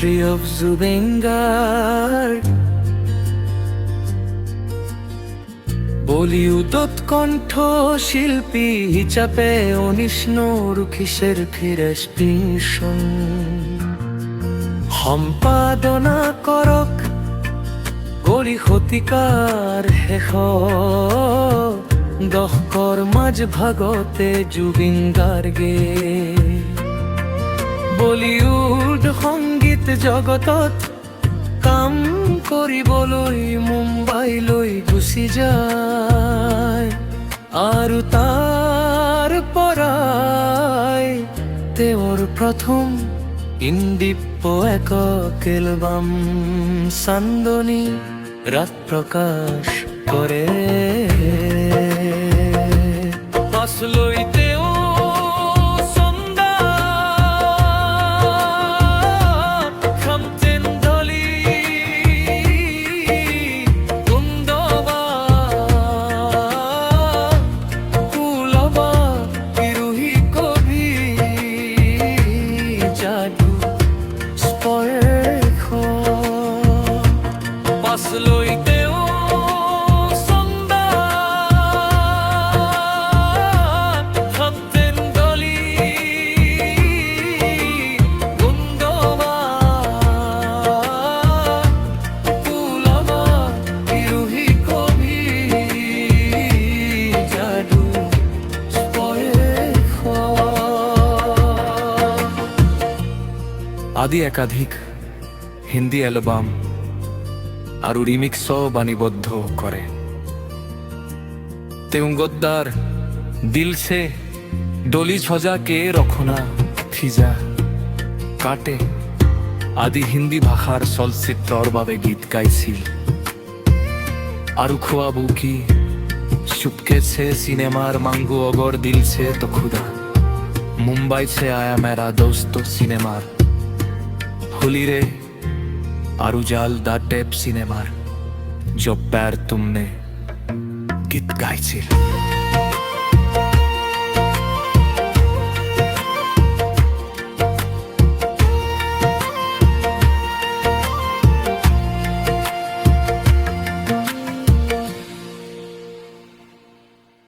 history of Zubeen বলিউডত কণ্ঠ শিল্পী হিচাপে 19 ফিৰেস্পিনচন সম্পাদনা কৰক গলি শতিকাৰ শেষ দশকৰ মাজ ভাগতে জুবিন গাৰ্গে বলিউড সংগীত জগতত কাম কৰিবলৈ মুম্বাইলৈ গুচি যায় আৰু তাৰ পৰাই তেওঁৰ প্ৰথম ইণ্ডি একক এলবাম চান্দনী ৰাত প্ৰকাশ কৰে পাছলৈ তেওঁ আদি একাধিক হিন্দী এলবাম আৰু ৰিমিক্সও বাণীবদ্ধ কৰে তেওঁ গদ্দাৰ দিল সে ডলি ছজা কে ৰখনা ফিজা কাটে আদি হিন্দী ভাষাৰ চলচ্চিত্ৰৰ বাবে গীত গাইছিল আৰু খুৱাবো কি চুপকে সে চিনেমাৰ মাংগু অগৰ দিল সে তো খুদা মুম্বাই সে আয়া মেৰা দোস্ত চিনেমাৰ হুলিরে আরু জাল দা টেপ সিনেমার জব প্যার তুমনে গীত গাইছিল।